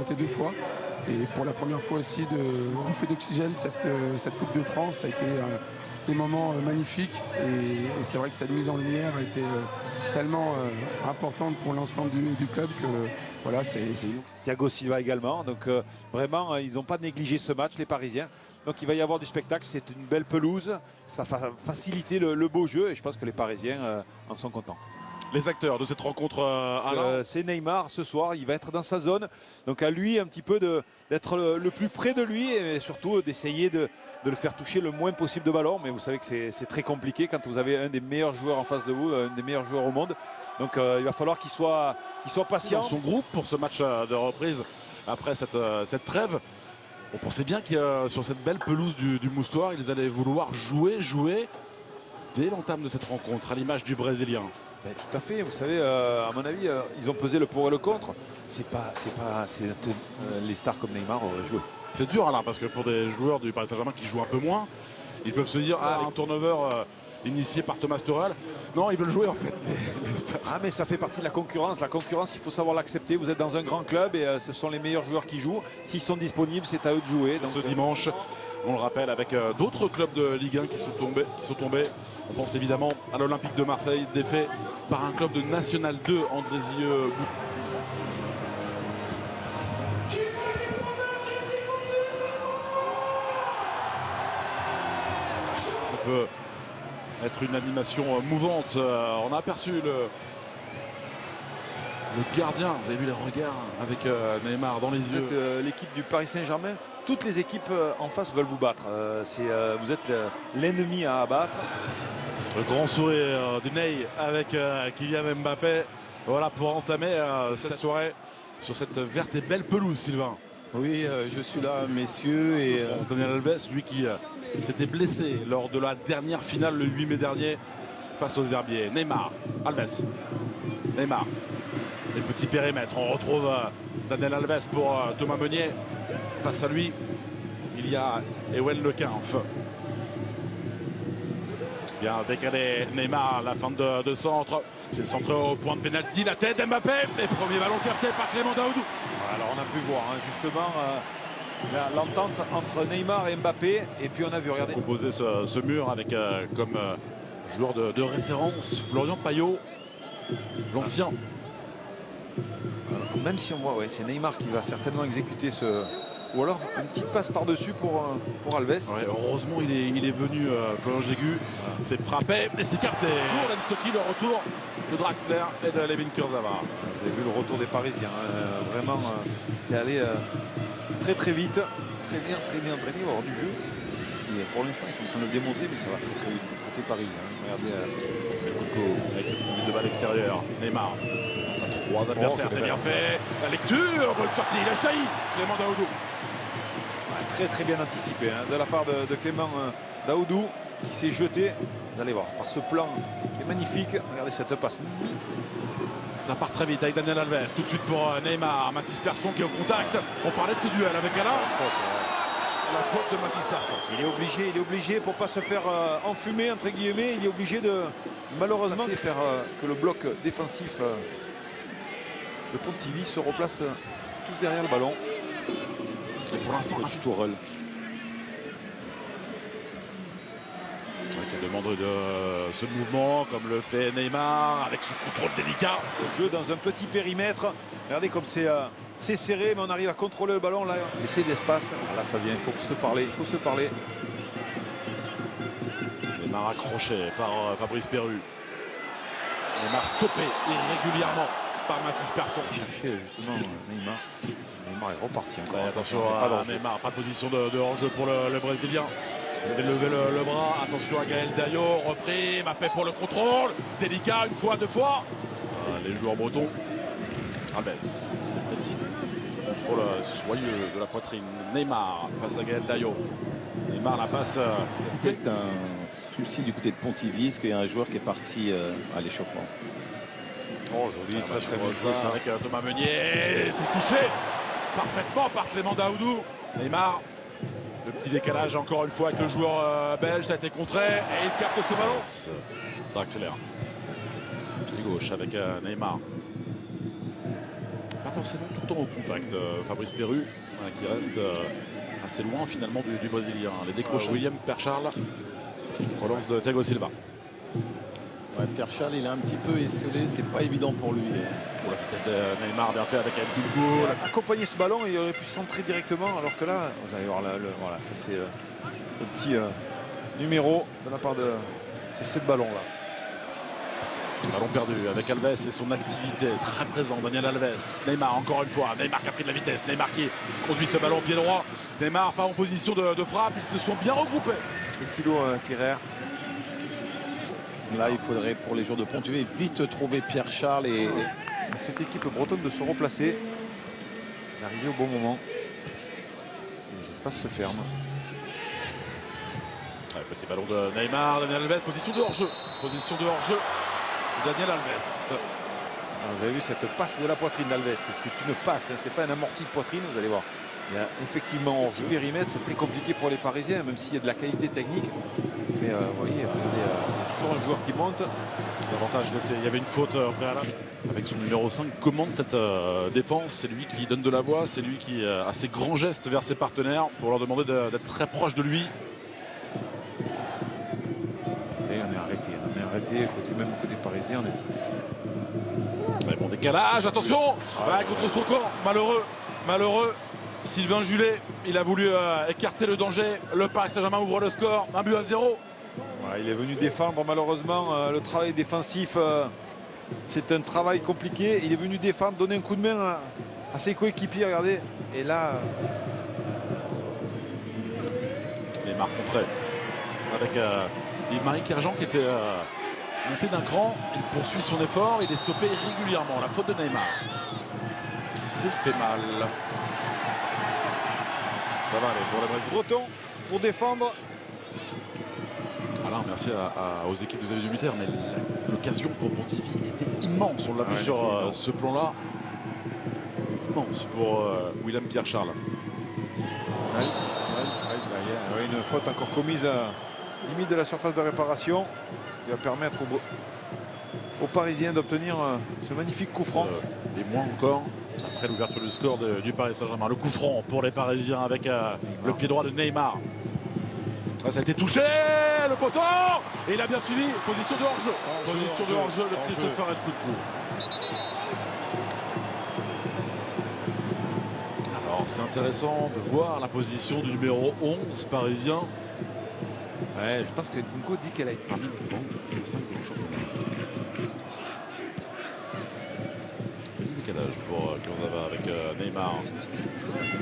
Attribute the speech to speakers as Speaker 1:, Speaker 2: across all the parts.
Speaker 1: représenté 2 fois. Et pour la première fois aussi de bouffer d'oxygène cette Coupe de France. Ça a été des moments magnifiques. Et c'est vrai que cette mise en lumière a été tellement importante pour l'ensemble du club que voilà, c'est
Speaker 2: Thiago Silva également. Donc vraiment, ils n'ont pas négligé ce match, les Parisiens. Donc il va y avoir du spectacle. C'est une belle pelouse. Ça va faciliter le beau jeu. Et je pense que les Parisiens en sont contents.
Speaker 3: Les acteurs de cette rencontre, Alain,
Speaker 2: c'est Neymar ce soir, il va être dans sa zone. Donc à lui un petit peu d'être le plus près de lui et surtout d'essayer de le faire toucher le moins possible de ballon. Mais vous savez que c'est très compliqué quand vous avez un des meilleurs joueurs en face de vous, un des meilleurs joueurs au monde. Donc il va falloir qu'il soit patient.
Speaker 3: dans son groupe pour ce match de reprise après cette trêve. On pensait bien que sur cette belle pelouse du Moustoir, ils allaient vouloir jouer dès l'entame de cette rencontre, à l'image du Brésilien.
Speaker 2: Ben, tout à fait, vous savez, à mon avis, ils ont pesé le pour et le contre. Les stars comme Neymar auraient joué.
Speaker 3: C'est dur Alain, parce que pour des joueurs du Paris Saint-Germain qui jouent un peu moins, ils peuvent se dire un turnover initié par Thomas Tuchel. Non, ils veulent jouer en fait. Les stars.
Speaker 2: Ah mais ça fait partie de la concurrence. La concurrence, il faut savoir l'accepter. Vous êtes dans un grand club et ce sont les meilleurs joueurs qui jouent. S'ils sont disponibles, c'est à eux de jouer. Donc,
Speaker 3: ce dimanche, on le rappelle, avec d'autres clubs de Ligue 1 qui sont tombés. On pense évidemment à l'Olympique de Marseille, défait par un club de National 2, Andrézieux. Ça peut être une animation mouvante. On a aperçu le gardien, vous avez vu les regards avec Neymar dans les yeux.
Speaker 2: Vous êtes l'équipe du Paris Saint-Germain. Toutes les équipes en face veulent vous battre. Vous êtes l'ennemi à abattre.
Speaker 3: Le grand sourire de Ney avec Kylian Mbappé. Voilà pour entamer cette soirée sur cette verte et belle pelouse, Sylvain.
Speaker 4: Oui, je suis là, messieurs. Et
Speaker 3: Daniel Alves, lui qui s'était blessé lors de la dernière finale le 8 mai dernier face aux Herbiers. Neymar, Alves, Neymar. Les petits périmètres. On retrouve Daniel Alves pour Thomas Meunier. Face à lui, il y a Ewen Le Quinf. Bien décalé Neymar, la fin de centre. C'est centré au point de pénalty. La tête d'Mbappé. Et premier ballon capté par Clément Daoudou.
Speaker 2: Alors on a pu voir justement l'entente entre Neymar et Mbappé. Et puis on a vu, regardez.
Speaker 3: Composer ce mur avec comme joueur de référence Florian Payot, l'ancien.
Speaker 2: Même si on voit, c'est Neymar qui va certainement exécuter ce... Ou alors une petite passe par-dessus pour Alves.
Speaker 3: Ouais, heureusement il est venu Florian Jégu. C'est frappé, mais c'est capté. Pour Lensoki, le retour de Draxler et de Levin Kurzawa.
Speaker 2: Vous avez vu le retour des Parisiens. Vraiment, c'est allé très très vite. Très bien hors du jeu. Et pour l'instant, ils sont en train de le démontrer, mais ça va très très vite. Côté parisien. Regardez
Speaker 3: avec cette minute de balle extérieure. Neymar. Face à 3 adversaires, c'est bien fait. La lecture, bonne sortie, il a jailli. Clément Daoudou.
Speaker 2: Très bien anticipé de la part de Clément Daoudou qui s'est jeté. Vous allez voir, par ce plan qui est magnifique. Regardez cette passe.
Speaker 3: Ça part très vite avec Daniel Alves. Tout de suite pour Neymar. Mathys Persson qui est au contact. On parlait de ce duel avec Alain. La faute de Mathys Persson.
Speaker 2: Il est obligé pour ne pas se faire enfumer, entre guillemets. Il est obligé de, malheureusement, faire que le bloc défensif de Pontivy se replace tous derrière le ballon.
Speaker 3: Et pour l'instant, Tourelle. Qui demande de ce mouvement, comme le fait Neymar, avec ce contrôle délicat.
Speaker 2: Le jeu dans un petit périmètre. Regardez comme c'est serré, mais on arrive à contrôler le ballon. Là, laisser d'espace. Là, ça vient, il faut se parler.
Speaker 3: Neymar accroché par Fabrice Perru. Neymar stoppé irrégulièrement par Mathys Persson.
Speaker 2: Chercher justement Neymar. Neymar est reparti encore.
Speaker 3: Ouais, attention à Neymar, pas de position de hors-jeu pour le Brésilien. Il avait levé le bras. Attention à Gaël Dayo. Repris. Mbappé pour le contrôle. Délicat, une fois, deux fois. Les joueurs bretons. Alves, c'est précis. Contrôle soyeux de la poitrine. Neymar face à Gaël Dayo. Neymar la passe.
Speaker 4: Il y a peut-être un souci du côté de Pontivy. Est-ce qu'il y a un joueur qui est parti à l'échauffement?
Speaker 2: Oh, joli, très bien
Speaker 3: ça avec Thomas Meunier. C'est touché parfaitement par Clément Daoudou. Neymar. Le petit décalage encore une fois avec le joueur belge, ça a été contré et il capte ce ballon. Draxler. Pied gauche avec Neymar. pas forcément tout le temps au contact. Fabrice Perru qui reste assez loin finalement du Brésilien. Les décroches William Pierre-Charles. Relance de Thiago Silva.
Speaker 4: Ouais, Pierre-Charles, il est un petit peu esselé, c'est pas évident pour lui.
Speaker 3: Pour la vitesse de Neymar, bien fait avec Nkunku.
Speaker 2: Accompagner ce ballon, il aurait pu centrer directement, alors que là, vous allez voir, voilà, ça c'est le petit numéro de la part de ces ballons-là.
Speaker 3: Ballon perdu avec Alves et son activité très présent. Daniel Alves. Neymar encore une fois. Neymar qui a pris de la vitesse. Neymar qui conduit ce ballon au pied droit. Neymar pas en position de frappe. Ils se sont bien regroupés.
Speaker 2: Et Thilo Kehrer.
Speaker 4: Là, il faudrait pour les joueurs de Pontivy vite trouver Pierre-Charles et
Speaker 2: cette équipe bretonne de se replacer. C'est arrivé au bon moment. Et les espaces se ferment.
Speaker 3: Ouais, petit ballon de Neymar. Daniel Alves. Position de hors-jeu. Position de hors-jeu. Daniel Alves.
Speaker 2: Vous avez vu cette passe de la poitrine d'Alves. C'est une passe, hein, c'est pas un amorti de poitrine, vous allez voir. Il y a effectivement hors périmètre, c'est très compliqué pour les Parisiens, même s'il y a de la qualité technique. Mais vous voyez, il y a toujours un joueur qui monte.
Speaker 3: L'avantage laissé. Il y avait une faute préalable. Avec son numéro 5, commande cette défense. C'est lui qui donne de la voix, c'est lui qui a ses grands gestes vers ses partenaires pour leur demander d'être très proche de lui.
Speaker 2: Et on est arrêté, même côté parisien.
Speaker 3: Mais bon décalage, attention contre son corps, malheureux. Sylvain Julet, il a voulu écarter le danger. Le Paris Saint-Germain ouvre le score, 1-0.
Speaker 2: Ouais, il est venu défendre, malheureusement. Le travail défensif, c'est un travail compliqué. Il est venu défendre, donner un coup de main à ses coéquipiers, regardez. Et là...
Speaker 3: Neymar contré avec Yves-Marie Kerjan qui était monté d'un cran. Il poursuit son effort, il est stoppé régulièrement. La faute de Neymar qui s'est fait mal. Ça va aller pour le Brésil.
Speaker 2: Breton pour défendre.
Speaker 3: Alain, merci aux équipes de Xavier Dubuter, mais l'occasion pour Pontivy était immense. On l'a vu sur ce plan-là. Immense pour William Pierre-Charles.
Speaker 2: Il y a une faute encore commise à limite de la surface de réparation qui va permettre aux Parisiens d'obtenir ce magnifique coup franc.
Speaker 3: Et moins encore après l'ouverture du score du Paris Saint-Germain. Le coup franc pour les Parisiens avec le pied droit de Neymar. Là, ça a été touché, le poteau, et il a bien suivi. Position de hors-jeu. Position de hors-jeu de Christopher Nkunku. Alors c'est intéressant de voir la position du numéro 11 parisien.
Speaker 2: Ouais, je pense que Nkunku dit qu'elle a été
Speaker 3: parmi les 5 du championnat. Petit décalage pour Kurzawa avec Neymar.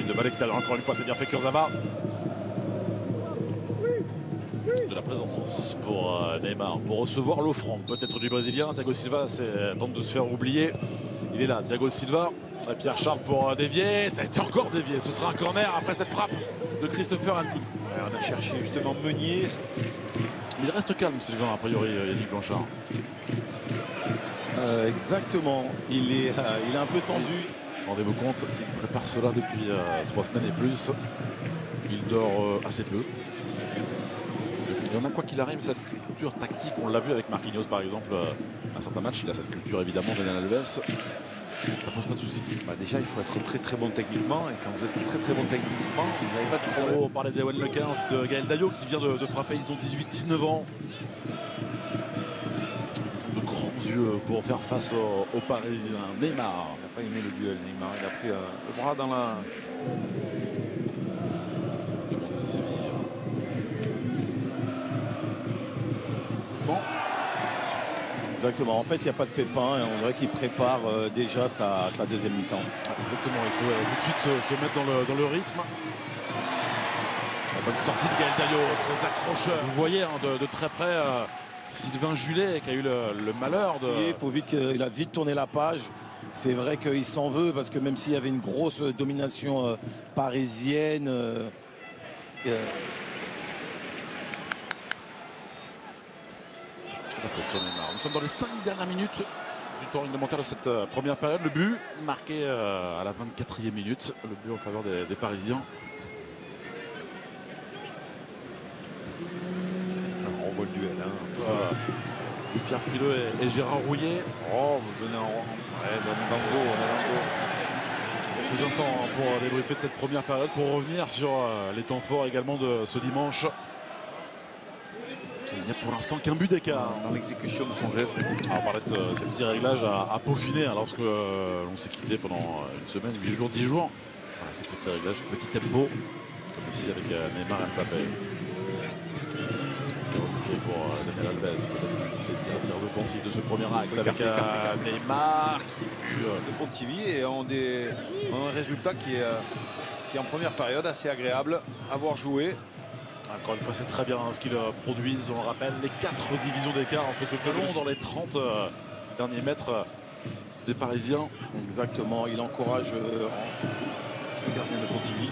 Speaker 3: Une de balle extérieure, encore une fois, c'est bien fait Kurzawa. De la présence pour Neymar, pour recevoir l'offrande peut-être du Brésilien. Thiago Silva tente de se faire oublier. Il est là, Thiago Silva. Pierre-Charles pour dévier. Ça a été encore dévié. Ce sera un corner après cette frappe de Christopher Nkunku.
Speaker 2: On a cherché justement Meunier.
Speaker 3: Il reste calme, Sylvain, a priori, Yannick Blanchard.
Speaker 4: Exactement. Il est un peu tendu.
Speaker 3: Rendez-vous compte, il prépare cela depuis 3 semaines et plus. Il dort assez peu. Et on a quoi qu'il arrive cette culture tactique. On l'a vu avec Marquinhos par exemple à certains matchs. Il a cette culture évidemment de Daniel Alves. Ça pose pas de soucis.
Speaker 2: Bah déjà il faut être très très bon techniquement. Et quand vous êtes très très bon techniquement, vous n'avez pas de problème.
Speaker 3: On parlait d'Ewen Le 15, de Gaël Dayo qui vient de frapper. Ils ont 18-19 ans. Ils ont de grands yeux pour faire face aux Parisiens. Neymar.
Speaker 2: Il n'a pas aimé le duel Neymar. Il a pris le bras dans la...
Speaker 3: Bon.
Speaker 4: Exactement. En fait, il n'y a pas de pépin et on dirait qu'il prépare déjà sa deuxième mi-temps.
Speaker 3: Exactement. Il faut tout de suite se mettre dans le rythme. La bonne sortie de Gaël Dayo, très accrocheur. Vous voyez de très près Sylvain Julet qui a eu le malheur de...
Speaker 4: Il a vite tourné la page. C'est vrai qu'il s'en veut parce que même s'il y avait une grosse domination parisienne,
Speaker 3: Nous sommes dans les 5 dernières minutes du temps réglementaire de cette première période. Le but marqué à la 24e minute. Le but en faveur des Parisiens.
Speaker 2: Alors, on voit le duel entre
Speaker 3: Pierre Frileux et Gérard Rouillet.
Speaker 2: Oh, vous donnez un rond. Ouais, Dango.
Speaker 3: quelques instants pour débriefer de cette première période, pour revenir sur les temps forts également de ce dimanche. Il n'y a pour l'instant qu'un but d'écart
Speaker 2: dans l'exécution de son geste.
Speaker 3: On parlait de ces petits réglages à peaufiner lorsque l'on s'est quitté pendant une semaine, 8 jours, 10 jours. Voilà, ces petits réglages, petit tempo, comme ici avec Neymar et Mbappé. C'était remarqué pour Daniel Alves, peut-être les dernières offensives de ce premier acte avec Neymar qui
Speaker 2: de Pontivy et ont un résultat qui est en première période assez agréable à voir jouer.
Speaker 3: Encore une fois, c'est très bien ce qu'ils produisent. On rappelle les 4 divisions d'écart entre ce pelon dans les 30 derniers mètres des Parisiens.
Speaker 4: Exactement, il encourage
Speaker 2: le gardien de Pontivy.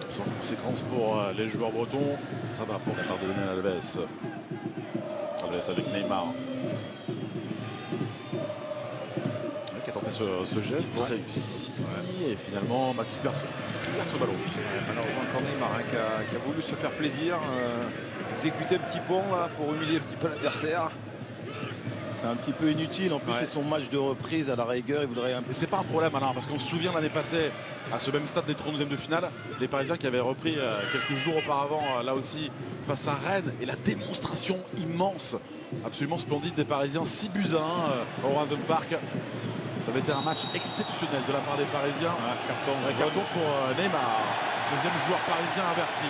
Speaker 3: Sans conséquence pour les joueurs bretons. Ça va pour la part de Daniel Alves. Alves avec Neymar. Qui a tenté ce geste réussi. Ouais. Et finalement, Mathis perd ce ballon.
Speaker 2: Malheureusement, encore Neymar qui a voulu se faire plaisir. Exécuter un petit pont là, pour humilier un petit peu l'adversaire.
Speaker 4: C'est un petit peu inutile. En plus, c'est son match de reprise à la rigueur. Il voudrait un peu.
Speaker 3: Mais c'est pas un problème, Alain, parce qu'on se souvient l'année passée, à ce même stade des 32e de finale, les Parisiens qui avaient repris quelques jours auparavant, là aussi, face à Rennes, et la démonstration immense, absolument splendide des Parisiens, 6 buts à 1 au Horizon Park. Ça avait été un match exceptionnel de la part des Parisiens. Carton pour Neymar, deuxième joueur parisien averti.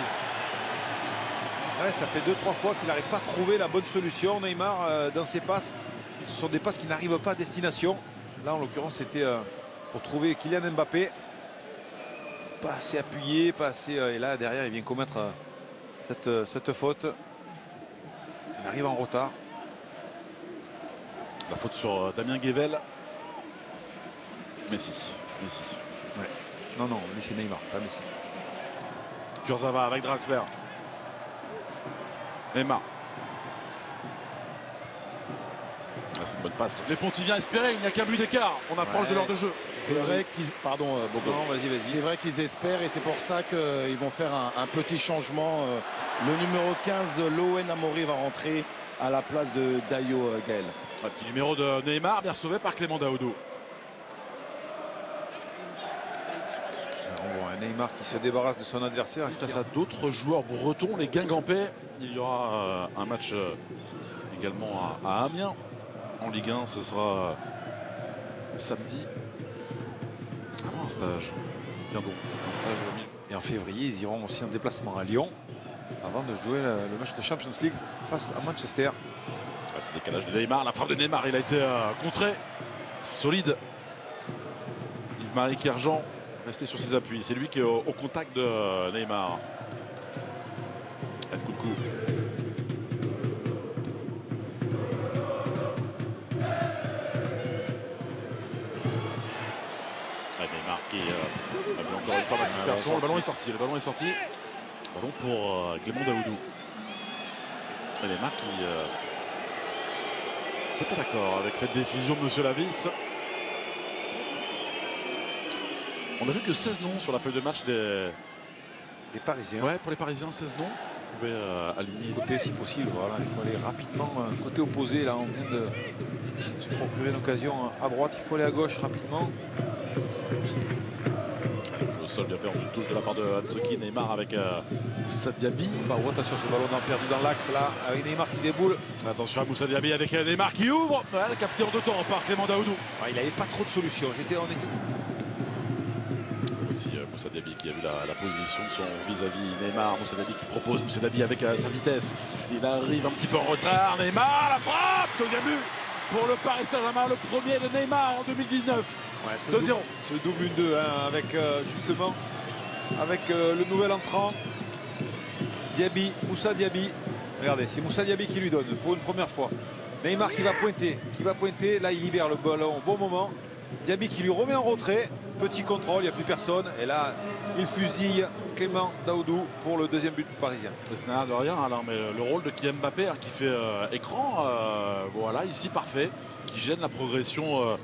Speaker 2: Ouais, ça fait 2-3 fois qu'il n'arrive pas à trouver la bonne solution. Neymar, dans ses passes, ce sont des passes qui n'arrivent pas à destination. Là, en l'occurrence, c'était pour trouver Kylian Mbappé. Pas assez appuyé, pas assez. Et là, derrière, il vient commettre cette faute. Il arrive en retard.
Speaker 3: La faute sur Damien Guével. Messi.
Speaker 2: Ouais. Non, lui c'est Neymar, c'est pas Messi.
Speaker 3: Kurzawa avec Draxler. Neymar. C'est une bonne passe. Les Pontiviens espéraient, il n'y a qu'un but d'écart. On approche de l'heure de jeu.
Speaker 4: C'est vrai qu'ils. Pardon, Bobo.
Speaker 2: Non, vas-y.
Speaker 4: C'est vrai qu'ils espèrent et c'est pour ça qu'ils vont faire un petit changement. Le numéro 15, Loen Amori, va rentrer à la place de Dayo Gaël.
Speaker 3: Un petit numéro de Neymar, bien sauvé par Clément Daoudou.
Speaker 2: On voit un Neymar qui se débarrasse de son adversaire.
Speaker 3: Face à d'autres joueurs bretons, les Guingampais. Il y aura un match également à Amiens. En Ligue 1, ce sera samedi. Avant un stage. Tiens donc, un stage.
Speaker 2: Et en février, ils iront aussi en déplacement à Lyon avant de jouer le match de Champions League face à Manchester.
Speaker 3: Un petit décalage de Neymar. La frappe de Neymar, il a été contré. Solide. Yves-Marie Kerjean resté sur ses appuis. C'est lui qui est au contact de Neymar. Nkunku. Neymar qui a vu encore une fois la dispersion. Le ballon est sorti. Ballon pour Clément Daoudou. Et Neymar qui n'est pas d'accord avec cette décision de M. Lavis. On a vu que 16 noms sur la feuille de match des
Speaker 2: Parisiens.
Speaker 3: Ouais, pour les Parisiens, 16 noms. Vous pouvez aligner.
Speaker 2: Côté si possible, voilà, il faut aller rapidement. Côté opposé, là, on vient de se procurer une occasion à droite. Il faut aller à gauche rapidement.
Speaker 3: Le jeu au sol bien fait en une touche de la part de Hansoki. Neymar avec Moussa Diaby.
Speaker 2: Attention, ce ballon perdu dans l'axe là, avec Neymar qui déboule.
Speaker 3: Attention à Moussa Diaby avec Neymar qui ouvre. Ouais, capté en 2 temps par Clément Daoudou.
Speaker 2: Ouais, il n'avait pas trop de solutions.
Speaker 3: Aussi Moussa Diaby qui a vu la position de son vis-à-vis Neymar. Moussa Diaby qui propose Moussa Diaby avec sa vitesse. Il arrive un petit peu en retard. Neymar, la frappe, deuxième but pour le Paris Saint-Germain, le premier de Neymar en 2019.
Speaker 2: Ouais, 2-0. Ce double 1-2 hein, avec justement avec le nouvel entrant Diaby, Moussa Diaby. Regardez, c'est Moussa Diaby qui lui donne pour une première fois. Neymar qui va pointer. Là, il libère le ballon au bon moment. Diaby qui lui remet en retrait. Petit contrôle, il n'y a plus personne. Et là, il fusille Clément Daoudou pour le deuxième but parisien.
Speaker 3: Ce n'a de rien, alors, mais le rôle de Kylian Mbappé hein, qui fait écran, voilà, ici parfait, qui gêne la progression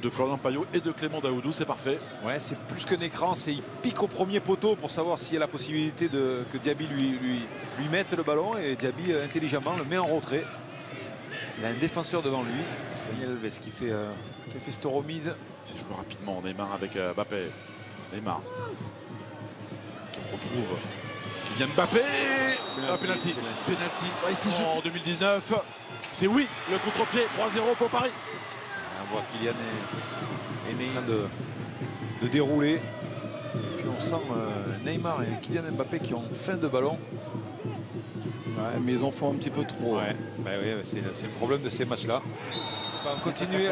Speaker 3: de Florian Payot et de Clément Daoudou, c'est parfait.
Speaker 2: Ouais, c'est plus qu'un écran, c'est il pique au premier poteau pour savoir s'il y a la possibilité que Diaby lui mette le ballon. Et Diaby, intelligemment, le met en retrait. Parce qu'il a un défenseur devant lui, Daniel Alves, qui fait cette remise.
Speaker 3: C'est joué rapidement. Neymar avec Mbappé. Neymar qui retrouve Kylian Mbappé. Penalty. Penalty en 2019. C'est oui, le contre-pied. 3-0 pour Paris.
Speaker 2: On voit Kylian est en train de dérouler. Et puis on sent Neymar et Kylian Mbappé qui ont faim de ballon.
Speaker 4: Ouais, mais ils en font un petit peu trop.
Speaker 2: Ouais, bah oui, c'est le problème de ces matchs-là. On continuait,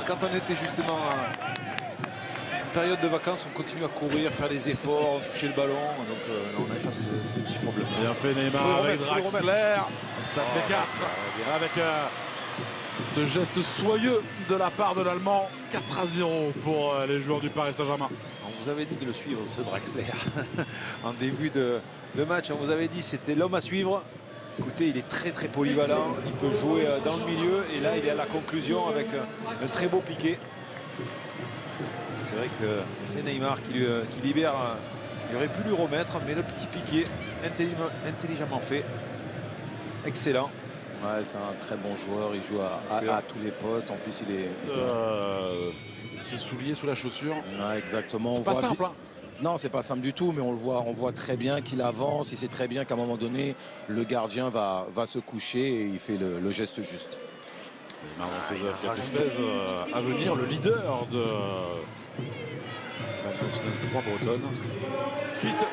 Speaker 2: quand on était justement en période de vacances, on continue à courir, faire des efforts, toucher le ballon. Donc on n'avait pas ce petit problème.
Speaker 3: Bien fait Neymar avec Draxler. Ça fait 4 avec ce geste soyeux de la part de l'Allemand. 4-0 pour les joueurs du Paris Saint-Germain.
Speaker 2: On vous avait dit de le suivre, ce Draxler. En début de match, on vous avait dit c'était l'homme à suivre. Écoutez, il est très polyvalent, il peut jouer dans le milieu et là il est à la conclusion avec un très beau piqué. C'est vrai que c'est Neymar qui libère, il aurait pu lui remettre, mais le petit piqué intelligemment fait, excellent.
Speaker 4: Ouais, c'est un très bon joueur, il joue à tous les postes, en plus il est...
Speaker 3: Ce soulier sous la chaussure.
Speaker 4: Ouais, exactement.
Speaker 3: C'est pas simple, hein.
Speaker 4: Non, c'est pas simple du tout, mais on voit très bien qu'il avance. Il sait très bien qu'à un moment donné, le gardien va se coucher et il fait le geste juste.
Speaker 3: Neymar dans ses œuvres capitaises à venir, le leader de la nationale 3 bretonne. Ensuite,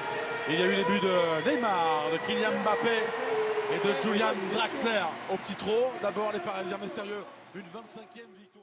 Speaker 3: il y a eu les buts de Neymar, de Kylian Mbappé et de Julian Draxler au petit trot. D'abord les Parisiens, mais sérieux, une 25e victoire.